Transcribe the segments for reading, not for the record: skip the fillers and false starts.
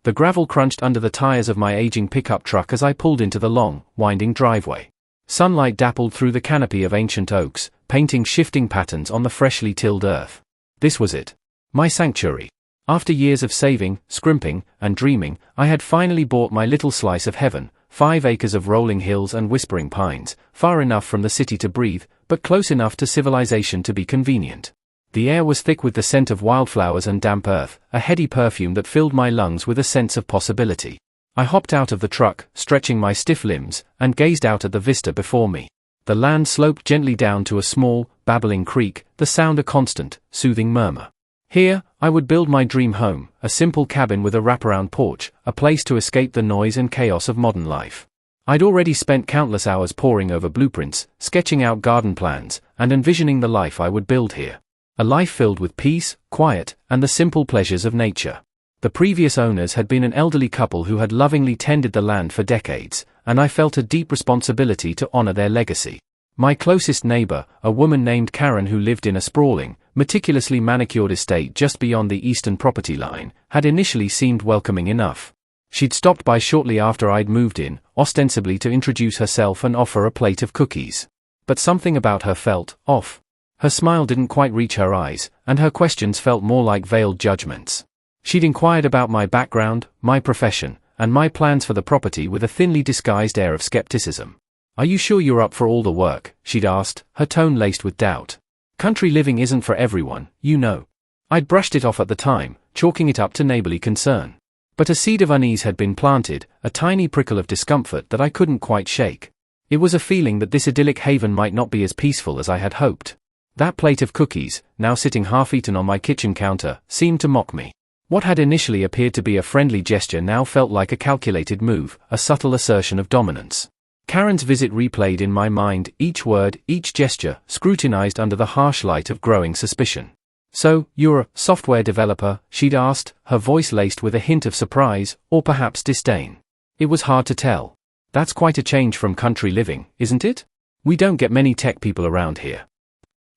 The gravel crunched under the tires of my aging pickup truck as I pulled into the long, winding driveway. Sunlight dappled through the canopy of ancient oaks, painting shifting patterns on the freshly tilled earth. This was it. My sanctuary. After years of saving, scrimping, and dreaming, I had finally bought my little slice of heaven, 5 acres of rolling hills and whispering pines, far enough from the city to breathe, but close enough to civilization to be convenient. The air was thick with the scent of wildflowers and damp earth, a heady perfume that filled my lungs with a sense of possibility. I hopped out of the truck, stretching my stiff limbs, and gazed out at the vista before me. The land sloped gently down to a small, babbling creek, the sound a constant, soothing murmur. Here, I would build my dream home, a simple cabin with a wraparound porch, a place to escape the noise and chaos of modern life. I'd already spent countless hours poring over blueprints, sketching out garden plans, and envisioning the life I would build here. A life filled with peace, quiet, and the simple pleasures of nature. The previous owners had been an elderly couple who had lovingly tended the land for decades, and I felt a deep responsibility to honor their legacy. My closest neighbor, a woman named Karen who lived in a sprawling, meticulously manicured estate just beyond the eastern property line, had initially seemed welcoming enough. She'd stopped by shortly after I'd moved in, ostensibly to introduce herself and offer a plate of cookies. But something about her felt off. Her smile didn't quite reach her eyes, and her questions felt more like veiled judgments. She'd inquired about my background, my profession, and my plans for the property with a thinly disguised air of skepticism. "Are you sure you're up for all the work?" she'd asked, her tone laced with doubt. "Country living isn't for everyone, you know." I'd brushed it off at the time, chalking it up to neighborly concern. But a seed of unease had been planted, a tiny prickle of discomfort that I couldn't quite shake. It was a feeling that this idyllic haven might not be as peaceful as I had hoped. That plate of cookies, now sitting half-eaten on my kitchen counter, seemed to mock me. What had initially appeared to be a friendly gesture now felt like a calculated move, a subtle assertion of dominance. Karen's visit replayed in my mind, each word, each gesture, scrutinized under the harsh light of growing suspicion. "So, you're a software developer?" she'd asked, her voice laced with a hint of surprise, or perhaps disdain. It was hard to tell. "That's quite a change from country living, isn't it? We don't get many tech people around here."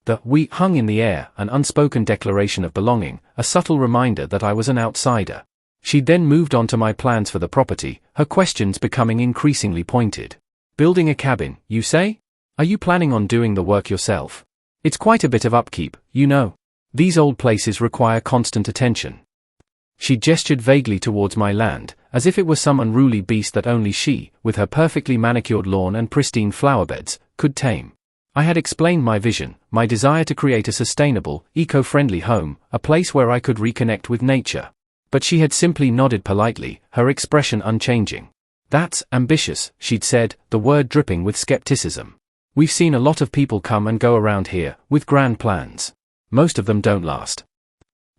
The "we" hung in the air, an unspoken declaration of belonging, a subtle reminder that I was an outsider. She'd then moved on to my plans for the property, her questions becoming increasingly pointed. "Building a cabin, you say? Are you planning on doing the work yourself? It's quite a bit of upkeep, you know. These old places require constant attention." She gestured vaguely towards my land, as if it were some unruly beast that only she, with her perfectly manicured lawn and pristine flowerbeds, could tame. I had explained my vision, my desire to create a sustainable, eco-friendly home, a place where I could reconnect with nature. But she had simply nodded politely, her expression unchanging. "That's ambitious," she'd said, the word dripping with skepticism. "We've seen a lot of people come and go around here, with grand plans. Most of them don't last."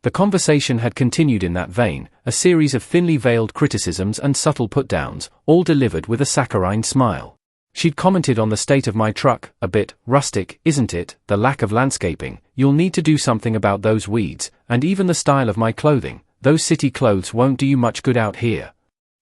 The conversation had continued in that vein, a series of thinly veiled criticisms and subtle put-downs, all delivered with a saccharine smile. She'd commented on the state of my truck, "A bit rustic, isn't it? The lack of landscaping, you'll need to do something about those weeds, and even the style of my clothing, those city clothes won't do you much good out here."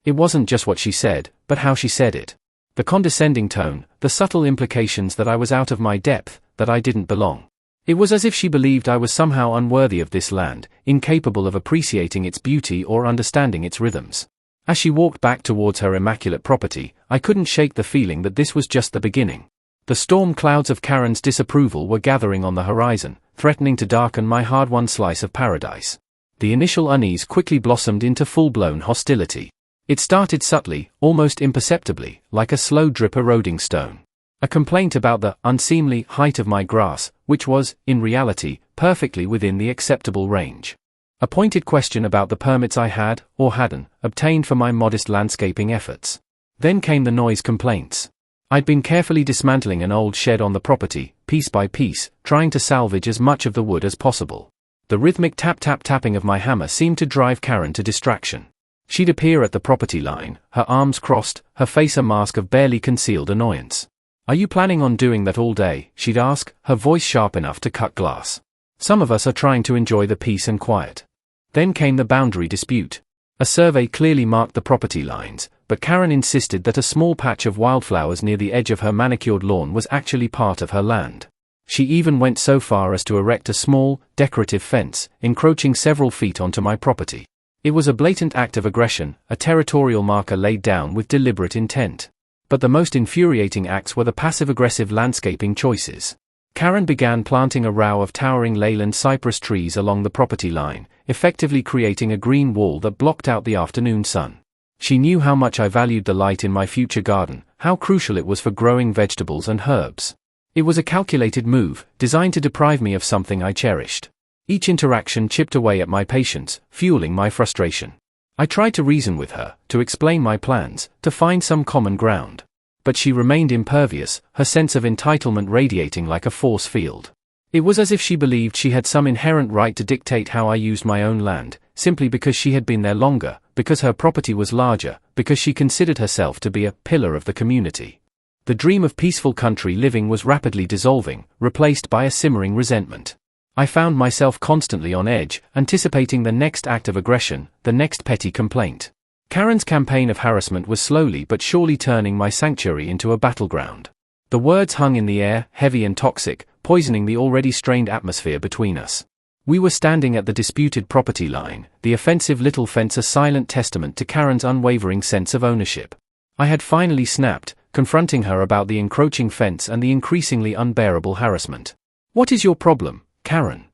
It wasn't just what she said, but how she said it. The condescending tone, the subtle implications that I was out of my depth, that I didn't belong. It was as if she believed I was somehow unworthy of this land, incapable of appreciating its beauty or understanding its rhythms. As she walked back towards her immaculate property, I couldn't shake the feeling that this was just the beginning. The storm clouds of Karen's disapproval were gathering on the horizon, threatening to darken my hard-won slice of paradise. The initial unease quickly blossomed into full-blown hostility. It started subtly, almost imperceptibly, like a slow drip eroding stone. A complaint about the unseemly height of my grass, which was, in reality, perfectly within the acceptable range. A pointed question about the permits I had, or hadn't, obtained for my modest landscaping efforts. Then came the noise complaints. I'd been carefully dismantling an old shed on the property, piece by piece, trying to salvage as much of the wood as possible. The rhythmic tap-tap-tapping of my hammer seemed to drive Karen to distraction. She'd appear at the property line, her arms crossed, her face a mask of barely concealed annoyance. "Are you planning on doing that all day?" she'd ask, her voice sharp enough to cut glass. "Some of us are trying to enjoy the peace and quiet." Then came the boundary dispute. A survey clearly marked the property lines, but Karen insisted that a small patch of wildflowers near the edge of her manicured lawn was actually part of her land. She even went so far as to erect a small, decorative fence, encroaching several feet onto my property. It was a blatant act of aggression, a territorial marker laid down with deliberate intent. But the most infuriating acts were the passive-aggressive landscaping choices. Karen began planting a row of towering leyland cypress trees along the property line, effectively creating a green wall that blocked out the afternoon sun. She knew how much I valued the light in my future garden, how crucial it was for growing vegetables and herbs. It was a calculated move, designed to deprive me of something I cherished. Each interaction chipped away at my patience, fueling my frustration. I tried to reason with her, to explain my plans, to find some common ground. But she remained impervious, her sense of entitlement radiating like a force field. It was as if she believed she had some inherent right to dictate how I used my own land, simply because she had been there longer, because her property was larger, because she considered herself to be a pillar of the community. The dream of peaceful country living was rapidly dissolving, replaced by a simmering resentment. I found myself constantly on edge, anticipating the next act of aggression, the next petty complaint. Karen's campaign of harassment was slowly but surely turning my sanctuary into a battleground. The words hung in the air, heavy and toxic, poisoning the already strained atmosphere between us. We were standing at the disputed property line, the offensive little fence a silent testament to Karen's unwavering sense of ownership. I had finally snapped, confronting her about the encroaching fence and the increasingly unbearable harassment. "What is your problem, Karen?"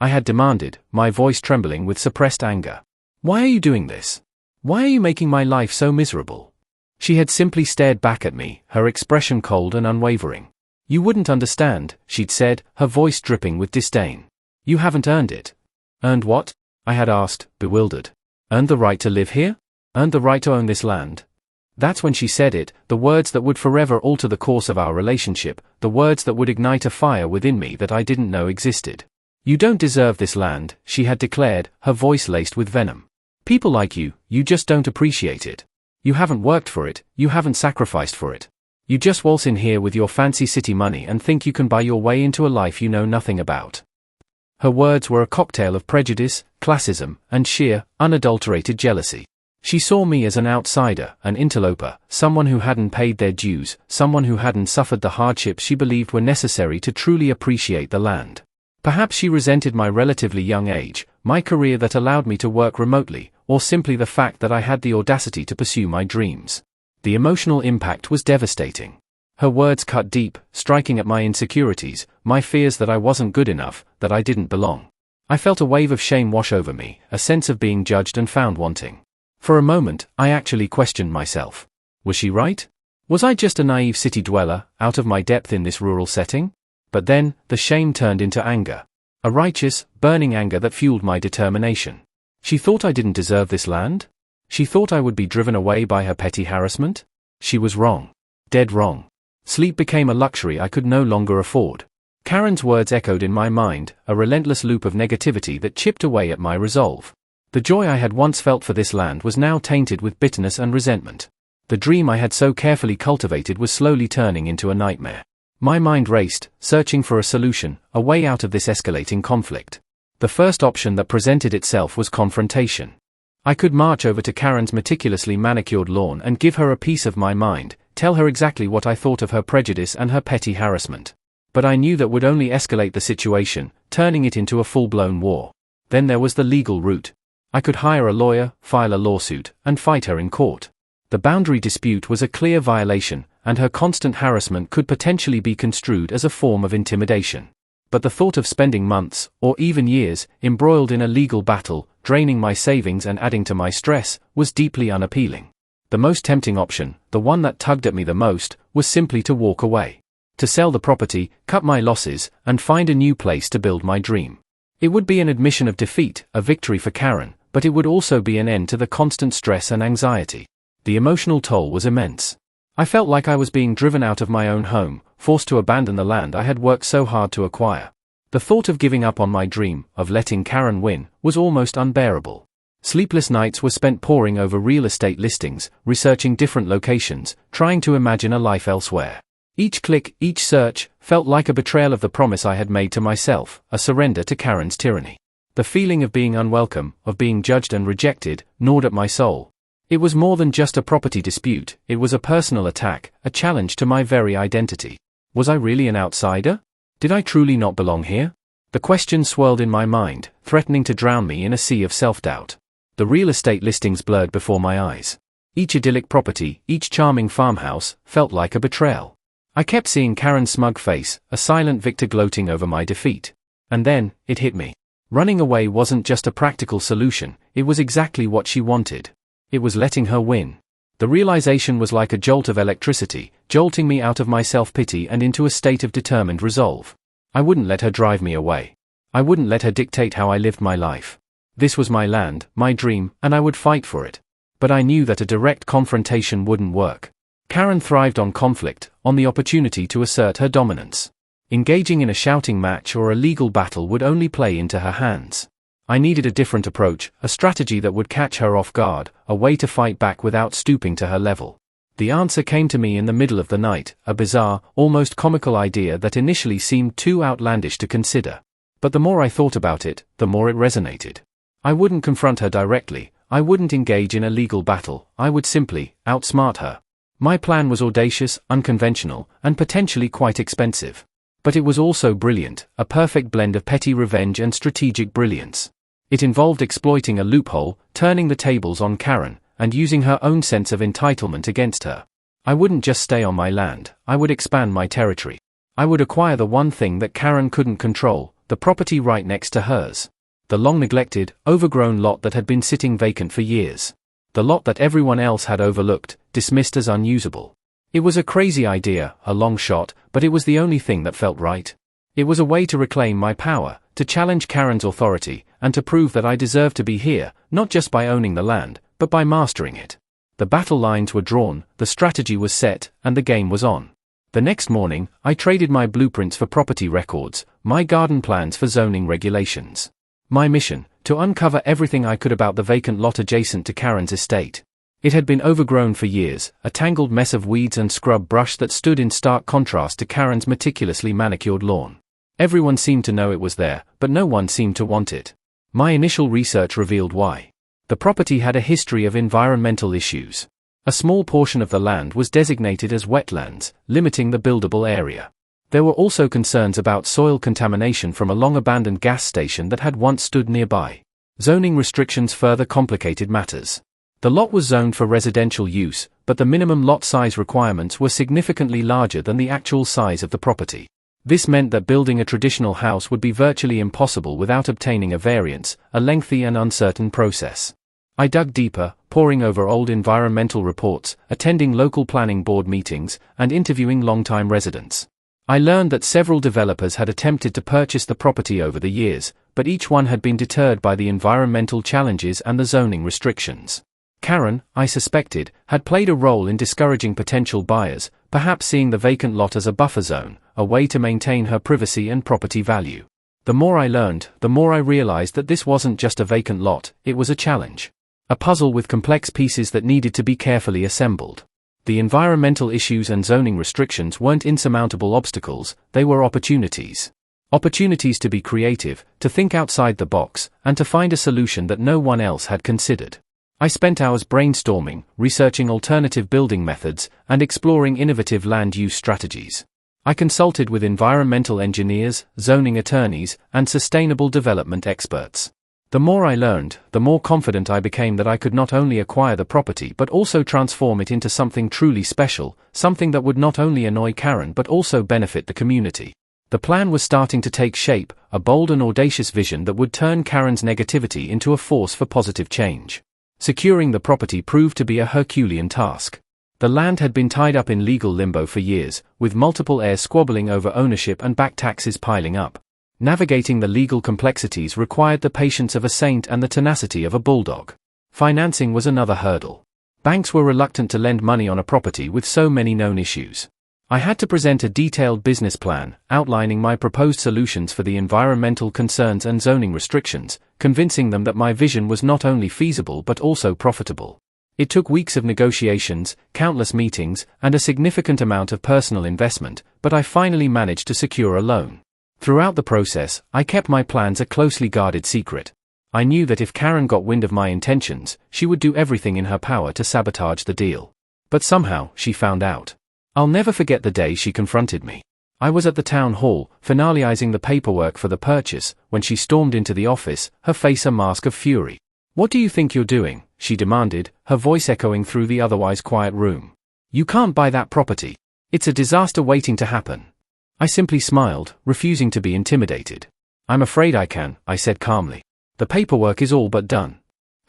I had demanded, my voice trembling with suppressed anger. "Why are you doing this? Why are you making my life so miserable?" She had simply stared back at me, her expression cold and unwavering. "You wouldn't understand," she'd said, her voice dripping with disdain. "You haven't earned it." "Earned what?" I had asked, bewildered. "Earned the right to live here? Earned the right to own this land?" That's when she said it, the words that would forever alter the course of our relationship, the words that would ignite a fire within me that I didn't know existed. "You don't deserve this land," she had declared, her voice laced with venom. "People like you, you just don't appreciate it. You haven't worked for it, you haven't sacrificed for it. You just waltz in here with your fancy city money and think you can buy your way into a life you know nothing about." Her words were a cocktail of prejudice, classism, and sheer, unadulterated jealousy. She saw me as an outsider, an interloper, someone who hadn't paid their dues, someone who hadn't suffered the hardships she believed were necessary to truly appreciate the land. Perhaps she resented my relatively young age, my career that allowed me to work remotely, or simply the fact that I had the audacity to pursue my dreams. The emotional impact was devastating. Her words cut deep, striking at my insecurities, my fears that I wasn't good enough, that I didn't belong. I felt a wave of shame wash over me, a sense of being judged and found wanting. For a moment, I actually questioned myself. Was she right? Was I just a naive city dweller, out of my depth in this rural setting? But then, the shame turned into anger. A righteous, burning anger that fueled my determination. She thought I didn't deserve this land? She thought I would be driven away by her petty harassment? She was wrong. Dead wrong. Sleep became a luxury I could no longer afford. Karen's words echoed in my mind, a relentless loop of negativity that chipped away at my resolve. The joy I had once felt for this land was now tainted with bitterness and resentment. The dream I had so carefully cultivated was slowly turning into a nightmare. My mind raced, searching for a solution, a way out of this escalating conflict. The first option that presented itself was confrontation. I could march over to Karen's meticulously manicured lawn and give her a piece of my mind, tell her exactly what I thought of her prejudice and her petty harassment. But I knew that would only escalate the situation, turning it into a full-blown war. Then there was the legal route. I could hire a lawyer, file a lawsuit, and fight her in court. The boundary dispute was a clear violation, and her constant harassment could potentially be construed as a form of intimidation. But the thought of spending months, or even years, embroiled in a legal battle, draining my savings and adding to my stress, was deeply unappealing. The most tempting option, the one that tugged at me the most, was simply to walk away. To sell the property, cut my losses, and find a new place to build my dream. It would be an admission of defeat, a victory for Karen, but it would also be an end to the constant stress and anxiety. The emotional toll was immense. I felt like I was being driven out of my own home, forced to abandon the land I had worked so hard to acquire. The thought of giving up on my dream, of letting Karen win, was almost unbearable. Sleepless nights were spent poring over real estate listings, researching different locations, trying to imagine a life elsewhere. Each click, each search, felt like a betrayal of the promise I had made to myself, a surrender to Karen's tyranny. The feeling of being unwelcome, of being judged and rejected, gnawed at my soul. It was more than just a property dispute, it was a personal attack, a challenge to my very identity. Was I really an outsider? Did I truly not belong here? The question swirled in my mind, threatening to drown me in a sea of self-doubt. The real estate listings blurred before my eyes. Each idyllic property, each charming farmhouse, felt like a betrayal. I kept seeing Karen's smug face, a silent victor gloating over my defeat. And then, it hit me. Running away wasn't just a practical solution, it was exactly what she wanted. It was letting her win. The realization was like a jolt of electricity, jolting me out of my self-pity and into a state of determined resolve. I wouldn't let her drive me away. I wouldn't let her dictate how I lived my life. This was my land, my dream, and I would fight for it. But I knew that a direct confrontation wouldn't work. Karen thrived on conflict, on the opportunity to assert her dominance. Engaging in a shouting match or a legal battle would only play into her hands. I needed a different approach, a strategy that would catch her off guard, a way to fight back without stooping to her level. The answer came to me in the middle of the night, a bizarre, almost comical idea that initially seemed too outlandish to consider. But the more I thought about it, the more it resonated. I wouldn't confront her directly, I wouldn't engage in a legal battle, I would simply outsmart her. My plan was audacious, unconventional, and potentially quite expensive. But it was also brilliant, a perfect blend of petty revenge and strategic brilliance. It involved exploiting a loophole, turning the tables on Karen, and using her own sense of entitlement against her. I wouldn't just stay on my land, I would expand my territory. I would acquire the one thing that Karen couldn't control, the property right next to hers. The long-neglected, overgrown lot that had been sitting vacant for years. The lot that everyone else had overlooked, dismissed as unusable. It was a crazy idea, a long shot, but it was the only thing that felt right. It was a way to reclaim my power, to challenge Karen's authority, and to prove that I deserved to be here, not just by owning the land, but by mastering it. The battle lines were drawn, the strategy was set, and the game was on. The next morning, I traded my blueprints for property records, my garden plans for zoning regulations. My mission, to uncover everything I could about the vacant lot adjacent to Karen's estate. It had been overgrown for years, a tangled mess of weeds and scrub brush that stood in stark contrast to Karen's meticulously manicured lawn. Everyone seemed to know it was there, but no one seemed to want it. My initial research revealed why. The property had a history of environmental issues. A small portion of the land was designated as wetlands, limiting the buildable area. There were also concerns about soil contamination from a long-abandoned gas station that had once stood nearby. Zoning restrictions further complicated matters. The lot was zoned for residential use, but the minimum lot size requirements were significantly larger than the actual size of the property. This meant that building a traditional house would be virtually impossible without obtaining a variance, a lengthy and uncertain process. I dug deeper, poring over old environmental reports, attending local planning board meetings, and interviewing longtime residents. I learned that several developers had attempted to purchase the property over the years, but each one had been deterred by the environmental challenges and the zoning restrictions. Karen, I suspected, had played a role in discouraging potential buyers, perhaps seeing the vacant lot as a buffer zone, a way to maintain her privacy and property value. The more I learned, the more I realized that this wasn't just a vacant lot, it was a challenge. A puzzle with complex pieces that needed to be carefully assembled. The environmental issues and zoning restrictions weren't insurmountable obstacles, they were opportunities. Opportunities to be creative, to think outside the box, and to find a solution that no one else had considered. I spent hours brainstorming, researching alternative building methods, and exploring innovative land use strategies. I consulted with environmental engineers, zoning attorneys, and sustainable development experts. The more I learned, the more confident I became that I could not only acquire the property but also transform it into something truly special, something that would not only annoy Karen but also benefit the community. The plan was starting to take shape, a bold and audacious vision that would turn Karen's negativity into a force for positive change. Securing the property proved to be a Herculean task. The land had been tied up in legal limbo for years, with multiple heirs squabbling over ownership and back taxes piling up. Navigating the legal complexities required the patience of a saint and the tenacity of a bulldog. Financing was another hurdle. Banks were reluctant to lend money on a property with so many known issues. I had to present a detailed business plan, outlining my proposed solutions for the environmental concerns and zoning restrictions, convincing them that my vision was not only feasible but also profitable. It took weeks of negotiations, countless meetings, and a significant amount of personal investment, but I finally managed to secure a loan. Throughout the process, I kept my plans a closely guarded secret. I knew that if Karen got wind of my intentions, she would do everything in her power to sabotage the deal. But somehow, she found out. I'll never forget the day she confronted me. I was at the town hall, finalizing the paperwork for the purchase, when she stormed into the office, her face a mask of fury. "What do you think you're doing?" she demanded, her voice echoing through the otherwise quiet room. "You can't buy that property. It's a disaster waiting to happen." I simply smiled, refusing to be intimidated. "I'm afraid I can," I said calmly. "The paperwork is all but done."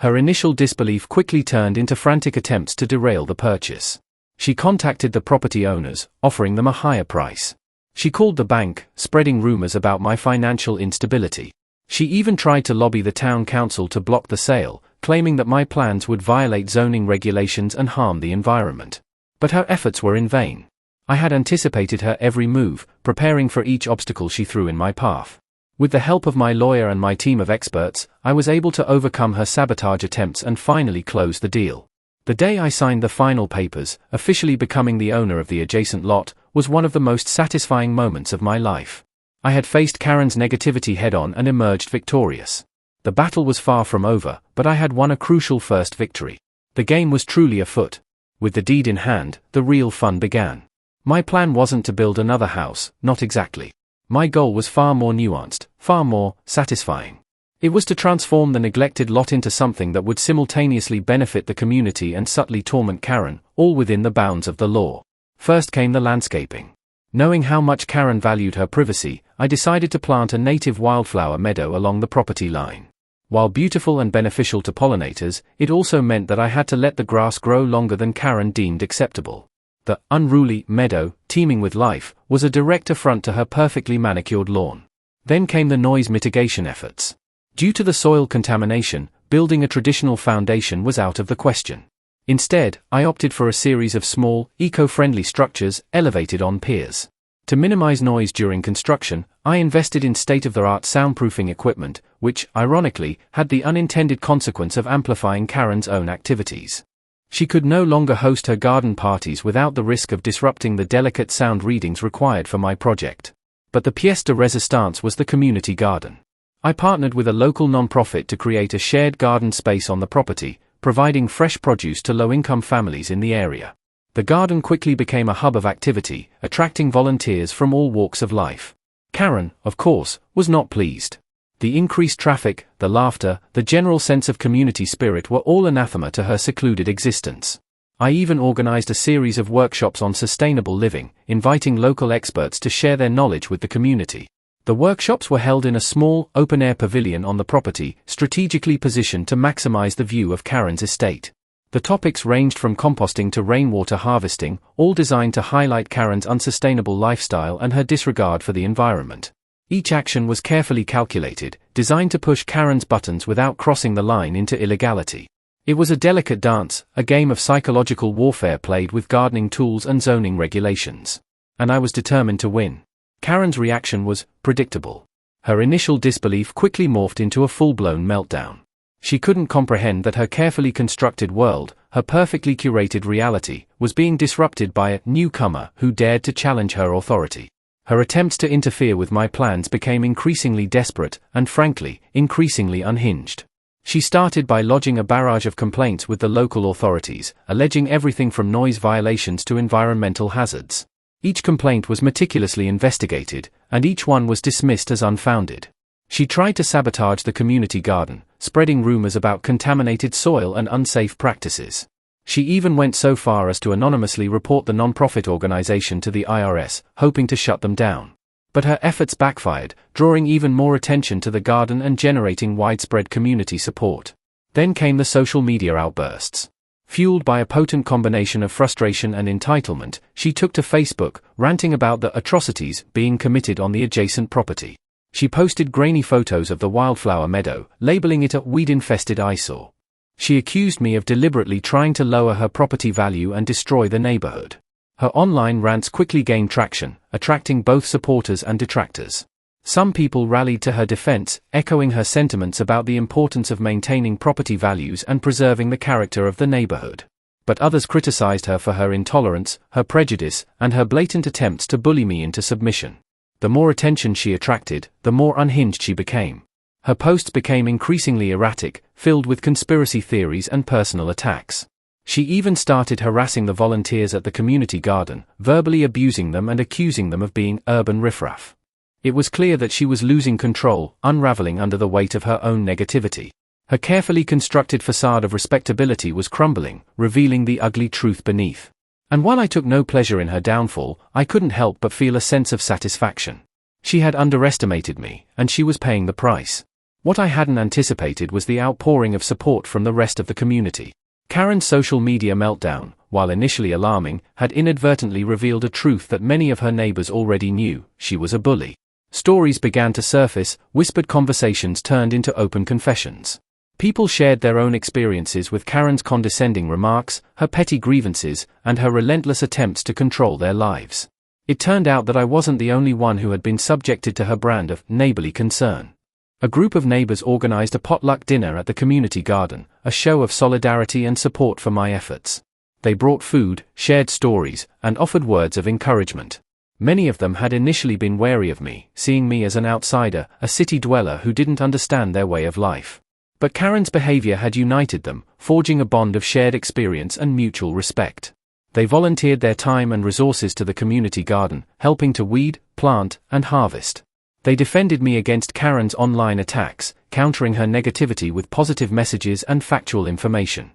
Her initial disbelief quickly turned into frantic attempts to derail the purchase. She contacted the property owners, offering them a higher price. She called the bank, spreading rumors about my financial instability. She even tried to lobby the town council to block the sale, claiming that my plans would violate zoning regulations and harm the environment. But her efforts were in vain. I had anticipated her every move, preparing for each obstacle she threw in my path. With the help of my lawyer and my team of experts, I was able to overcome her sabotage attempts and finally close the deal. The day I signed the final papers, officially becoming the owner of the adjacent lot, was one of the most satisfying moments of my life. I had faced Karen's negativity head-on and emerged victorious. The battle was far from over, but I had won a crucial first victory. The game was truly afoot. With the deed in hand, the real fun began. My plan wasn't to build another house, not exactly. My goal was far more nuanced, far more satisfying. It was to transform the neglected lot into something that would simultaneously benefit the community and subtly torment Karen, all within the bounds of the law. First came the landscaping. Knowing how much Karen valued her privacy, I decided to plant a native wildflower meadow along the property line. While beautiful and beneficial to pollinators, it also meant that I had to let the grass grow longer than Karen deemed acceptable. The unruly meadow, teeming with life, was a direct affront to her perfectly manicured lawn. Then came the noise mitigation efforts. Due to the soil contamination, building a traditional foundation was out of the question. Instead, I opted for a series of small, eco-friendly structures elevated on piers. To minimize noise during construction, I invested in state-of-the-art soundproofing equipment, which, ironically, had the unintended consequence of amplifying Karen's own activities. She could no longer host her garden parties without the risk of disrupting the delicate sound readings required for my project. But the pièce de résistance was the community garden. I partnered with a local non-profit to create a shared garden space on the property, providing fresh produce to low-income families in the area. The garden quickly became a hub of activity, attracting volunteers from all walks of life. Karen, of course, was not pleased. The increased traffic, the laughter, the general sense of community spirit were all anathema to her secluded existence. I even organized a series of workshops on sustainable living, inviting local experts to share their knowledge with the community. The workshops were held in a small, open-air pavilion on the property, strategically positioned to maximize the view of Karen's estate. The topics ranged from composting to rainwater harvesting, all designed to highlight Karen's unsustainable lifestyle and her disregard for the environment. Each action was carefully calculated, designed to push Karen's buttons without crossing the line into illegality. It was a delicate dance, a game of psychological warfare played with gardening tools and zoning regulations. And I was determined to win. Karen's reaction was predictable. Her initial disbelief quickly morphed into a full-blown meltdown. She couldn't comprehend that her carefully constructed world, her perfectly curated reality, was being disrupted by a newcomer who dared to challenge her authority. Her attempts to interfere with my plans became increasingly desperate and, frankly, increasingly unhinged. She started by lodging a barrage of complaints with the local authorities, alleging everything from noise violations to environmental hazards. Each complaint was meticulously investigated, and each one was dismissed as unfounded. She tried to sabotage the community garden, spreading rumors about contaminated soil and unsafe practices. She even went so far as to anonymously report the non-profit organization to the IRS, hoping to shut them down. But her efforts backfired, drawing even more attention to the garden and generating widespread community support. Then came the social media outbursts. Fueled by a potent combination of frustration and entitlement, she took to Facebook, ranting about the atrocities being committed on the adjacent property. She posted grainy photos of the wildflower meadow, labeling it a weed-infested eyesore. She accused me of deliberately trying to lower her property value and destroy the neighborhood. Her online rants quickly gained traction, attracting both supporters and detractors. Some people rallied to her defense, echoing her sentiments about the importance of maintaining property values and preserving the character of the neighborhood. But others criticized her for her intolerance, her prejudice, and her blatant attempts to bully me into submission. The more attention she attracted, the more unhinged she became. Her posts became increasingly erratic, filled with conspiracy theories and personal attacks. She even started harassing the volunteers at the community garden, verbally abusing them and accusing them of being urban riffraff. It was clear that she was losing control, unraveling under the weight of her own negativity. Her carefully constructed facade of respectability was crumbling, revealing the ugly truth beneath. And while I took no pleasure in her downfall, I couldn't help but feel a sense of satisfaction. She had underestimated me, and she was paying the price. What I hadn't anticipated was the outpouring of support from the rest of the community. Karen's social media meltdown, while initially alarming, had inadvertently revealed a truth that many of her neighbors already knew: she was a bully. Stories began to surface, whispered conversations turned into open confessions. People shared their own experiences with Karen's condescending remarks, her petty grievances, and her relentless attempts to control their lives. It turned out that I wasn't the only one who had been subjected to her brand of neighborly concern. A group of neighbors organized a potluck dinner at the community garden, a show of solidarity and support for my efforts. They brought food, shared stories, and offered words of encouragement. Many of them had initially been wary of me, seeing me as an outsider, a city dweller who didn't understand their way of life. But Karen's behavior had united them, forging a bond of shared experience and mutual respect. They volunteered their time and resources to the community garden, helping to weed, plant, and harvest. They defended me against Karen's online attacks, countering her negativity with positive messages and factual information.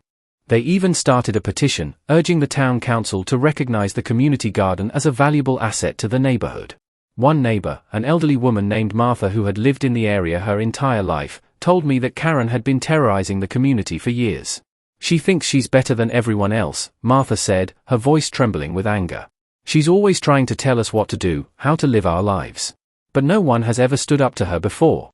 They even started a petition, urging the town council to recognize the community garden as a valuable asset to the neighborhood. One neighbor, an elderly woman named Martha who had lived in the area her entire life, told me that Karen had been terrorizing the community for years. "She thinks she's better than everyone else," Martha said, her voice trembling with anger. "She's always trying to tell us what to do, how to live our lives. But no one has ever stood up to her before."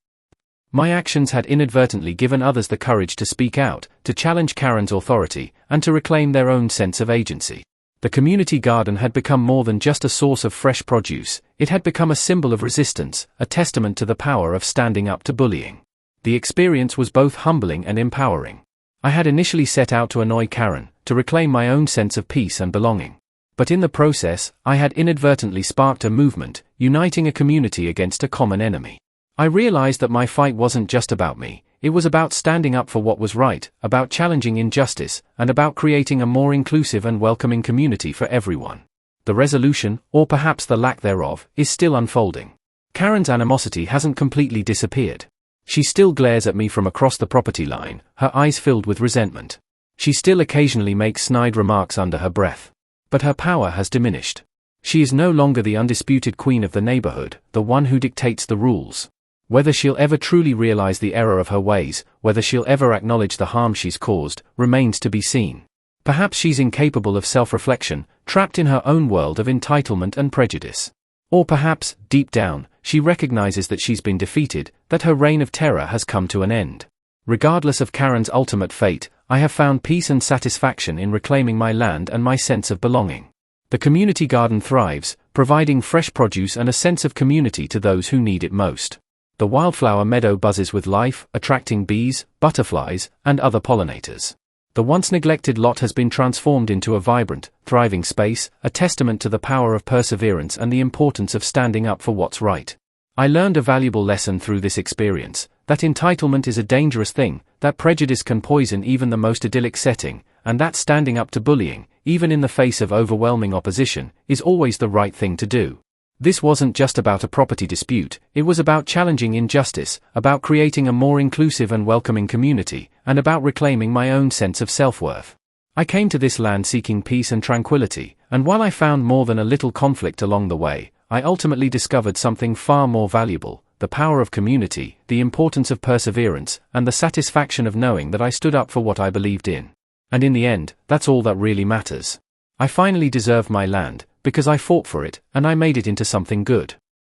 My actions had inadvertently given others the courage to speak out, to challenge Karen's authority, and to reclaim their own sense of agency. The community garden had become more than just a source of fresh produce, it had become a symbol of resistance, a testament to the power of standing up to bullying. The experience was both humbling and empowering. I had initially set out to annoy Karen, to reclaim my own sense of peace and belonging. But in the process, I had inadvertently sparked a movement, uniting a community against a common enemy. I realized that my fight wasn't just about me, it was about standing up for what was right, about challenging injustice, and about creating a more inclusive and welcoming community for everyone. The resolution, or perhaps the lack thereof, is still unfolding. Karen's animosity hasn't completely disappeared. She still glares at me from across the property line, her eyes filled with resentment. She still occasionally makes snide remarks under her breath. But her power has diminished. She is no longer the undisputed queen of the neighborhood, the one who dictates the rules. Whether she'll ever truly realize the error of her ways, whether she'll ever acknowledge the harm she's caused, remains to be seen. Perhaps she's incapable of self-reflection, trapped in her own world of entitlement and prejudice. Or perhaps, deep down, she recognizes that she's been defeated, that her reign of terror has come to an end. Regardless of Karen's ultimate fate, I have found peace and satisfaction in reclaiming my land and my sense of belonging. The community garden thrives, providing fresh produce and a sense of community to those who need it most. The wildflower meadow buzzes with life, attracting bees, butterflies, and other pollinators. The once neglected lot has been transformed into a vibrant, thriving space, a testament to the power of perseverance and the importance of standing up for what's right. I learned a valuable lesson through this experience, that entitlement is a dangerous thing, that prejudice can poison even the most idyllic setting, and that standing up to bullying, even in the face of overwhelming opposition, is always the right thing to do. This wasn't just about a property dispute, it was about challenging injustice, about creating a more inclusive and welcoming community, and about reclaiming my own sense of self-worth. I came to this land seeking peace and tranquility, and while I found more than a little conflict along the way, I ultimately discovered something far more valuable: the power of community, the importance of perseverance, and the satisfaction of knowing that I stood up for what I believed in. And in the end, that's all that really matters. I finally deserved my land, because I fought for it, and I made it into something good.